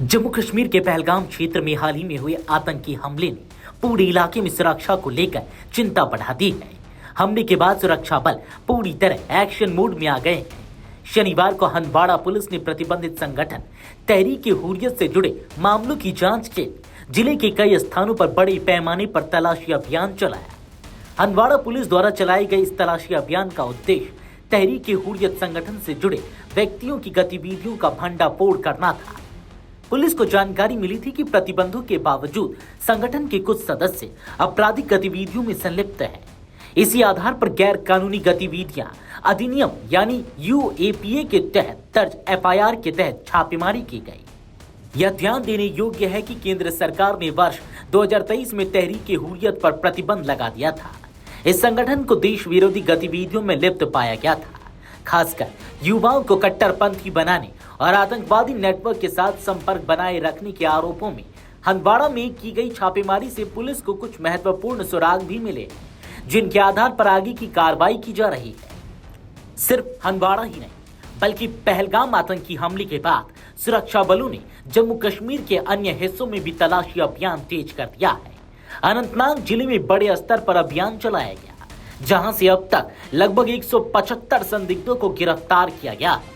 जम्मू कश्मीर के पहलगाम क्षेत्र में हाल ही में हुए आतंकी हमले ने पूरे इलाके में सुरक्षा को लेकर चिंता बढ़ा दी है। हमले के बाद सुरक्षा बल पूरी तरह एक्शन मोड में आ गए हैं। शनिवार को हंदवाड़ा पुलिस ने प्रतिबंधित संगठन तहरीक-ए-हुर्रियत से जुड़े मामलों की जांच के जिले के कई स्थानों पर बड़े पैमाने पर तलाशी अभियान चलाया। हंदवाड़ा पुलिस द्वारा चलाए गए इस तलाशी अभियान का उद्देश्य तहरीक-ए-हुर्रियत संगठन से जुड़े व्यक्तियों की गतिविधियों का भंडाफोड़ करना था। पुलिस को जानकारी मिली थी कि प्रतिबंधों के बावजूद संगठन के कुछ सदस्य आपराधिक गतिविधियों में संलिप्त हैं। इसी आधार पर गैर कानूनी गतिविधियां अधिनियम यानी यूएपीए के तहत दर्ज एफआईआर के तहत छापेमारी की गई। यह ध्यान देने योग्य है कि केंद्र सरकार ने वर्ष 2023 में तहरीक-ए-हुर्रियत पर प्रतिबंध लगा दिया था। इस संगठन को देश विरोधी गतिविधियों में लिप्त पाया गया था, खासकर युवाओं को कट्टरपंथी बनाने और आतंकवादी नेटवर्क के साथ संपर्क बनाए रखने के आरोपों में हंदवाड़ा में की गई छापेमारी से पुलिस को कुछ महत्वपूर्ण सुराग भी मिले, जिनके आधार पर आगे की कार्रवाई की जा रही है। सिर्फ हंदवाड़ा ही नहीं, बल्कि पहलगाम आतंकी हमले के बाद सुरक्षा बलों ने जम्मू कश्मीर के अन्य हिस्सों में भी तलाशी अभियान तेज कर दिया है। अनंतनाग जिले में बड़े स्तर पर अभियान चलाया गया, जहां से अब तक लगभग 175 संदिग्धों को गिरफ्तार किया गया है।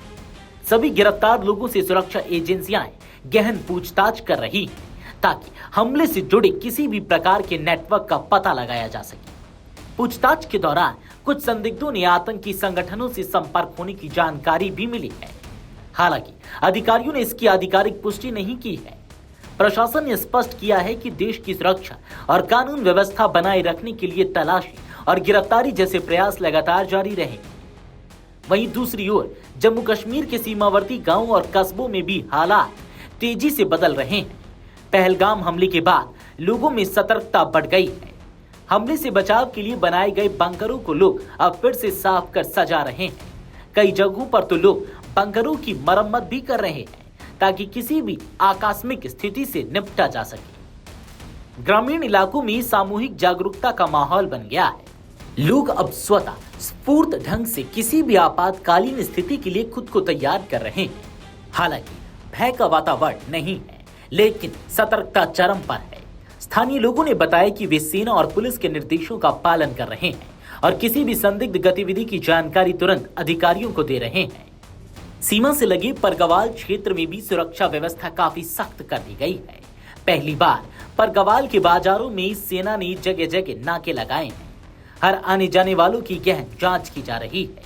सभी गिरफ्तार लोगों से सुरक्षा एजेंसियां गहन पूछताछ कर रही हैं, ताकि हमले से जुड़े किसी भी प्रकार के नेटवर्क का पता लगाया जा सके। पूछताछ के दौरान कुछ संदिग्धों ने आतंकी संगठनों से संपर्क होने की जानकारी भी मिली है। हालांकि अधिकारियों ने इसकी आधिकारिक पुष्टि नहीं की है। प्रशासन ने स्पष्ट किया है कि देश की सुरक्षा और कानून व्यवस्था बनाए रखने के लिए तलाशी और गिरफ्तारी जैसे प्रयास लगातार जारी रहेंगे। वहीं दूसरी ओर जम्मू कश्मीर के सीमावर्ती गांवों और कस्बों में भी हालात तेजी से बदल रहे हैं। पहलगाम हमले के बाद लोगों में सतर्कता बढ़ गई है। हमले से बचाव के लिए बनाए गए बंकरों को लोग अब फिर से साफ कर सजा रहे हैं। कई जगहों पर तो लोग बंकरों की मरम्मत भी कर रहे हैं, ताकि किसी भी आकस्मिक स्थिति से निपटा जा सके। ग्रामीण इलाकों में सामूहिक जागरूकता का माहौल बन गया है। लोग अब स्वतः स्फूर्त ढंग से किसी भी आपातकालीन स्थिति के लिए खुद को तैयार कर रहे हैं। हालांकि भय का वातावरण नहीं है, लेकिन सतर्कता चरम पर है। स्थानीय लोगों ने बताया कि वे सेना और पुलिस के निर्देशों का पालन कर रहे हैं और किसी भी संदिग्ध गतिविधि की जानकारी तुरंत अधिकारियों को दे रहे हैं। सीमा से लगे परगवाल क्षेत्र में भी सुरक्षा व्यवस्था काफी सख्त कर दी गई है। पहली बार परगवाल के बाजारों में सेना ने जगह जगह नाके लगाए हैं। हर आने जाने वालों की गहन जांच की जा रही है।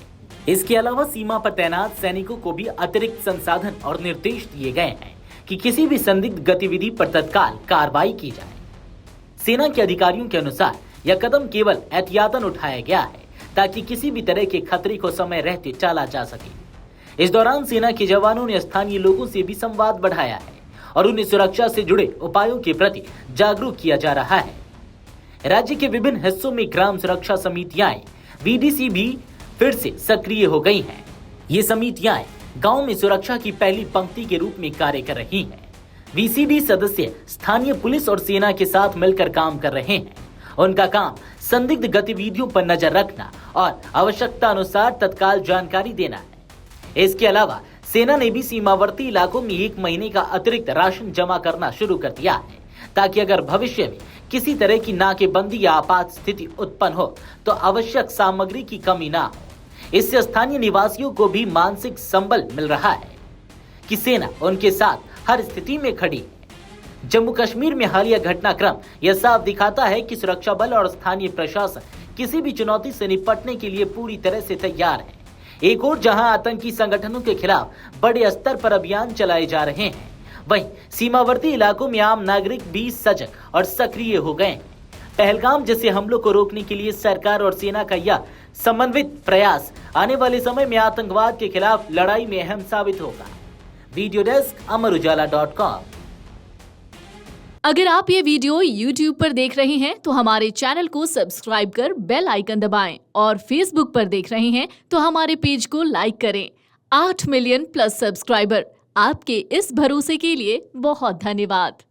इसके अलावा सीमा पर तैनात सैनिकों को भी अतिरिक्त संसाधन और निर्देश दिए गए हैं कि किसी भी संदिग्ध गतिविधि पर तत्काल कार्रवाई की जाए। सेना के अधिकारियों के अनुसार यह कदम केवल एहतियातन उठाया गया है, ताकि किसी भी तरह के खतरे को समय रहते टाला जा सके। इस दौरान सेना के जवानों ने स्थानीय लोगों से भी संवाद बढ़ाया है और उन्हें सुरक्षा से जुड़े उपायों के प्रति जागरूक किया जा रहा है। राज्य के विभिन्न हिस्सों में ग्राम सुरक्षा समितियां वीडीसी भी फिर से सक्रिय हो गई हैं। ये समितियां गांव में सुरक्षा की पहली पंक्ति के रूप में कार्य कर रही हैं। वीसीडी सदस्य स्थानीय पुलिस और सेना के साथ मिलकर काम कर रहे हैं। उनका काम संदिग्ध गतिविधियों पर नजर रखना और आवश्यकता अनुसार तत्काल जानकारी देना है। इसके अलावा सेना ने भी सीमावर्ती इलाकों में 1 महीने का अतिरिक्त राशन जमा करना शुरू कर दिया है, ताकि अगर भविष्य में किसी तरह की नाकेबंदी या आपात स्थिति उत्पन्न हो तो आवश्यक सामग्री की कमी ना हो। इससे स्थानीय निवासियों को भी मानसिक संबल मिल रहा है कि सेना उनके साथ हर स्थिति में खड़ी है। जम्मू कश्मीर में हालिया घटनाक्रम यह साफ दिखाता है कि सुरक्षा बल और स्थानीय प्रशासन किसी भी चुनौती से निपटने के लिए पूरी तरह से तैयार है। एक और जहां आतंकी संगठनों के खिलाफ बड़े स्तर पर अभियान चलाए जा रहे हैं, वहीं सीमावर्ती इलाकों में आम नागरिक भी सजग और सक्रिय हो गए। पहलगाम जैसे हमलों को रोकने के लिए सरकार और सेना का यह समन्वित प्रयास आने वाले समय में आतंकवाद के खिलाफ लड़ाई में अहम साबित होगा। Video desk amarujala.com। अगर आप ये वीडियो YouTube पर देख रहे हैं तो हमारे चैनल को सब्सक्राइब कर बेल आइकन दबाएं और Facebook पर देख रहे हैं तो हमारे पेज को लाइक करें। 8 मिलियन प्लस सब्सक्राइबर, आपके इस भरोसे के लिए बहुत धन्यवाद।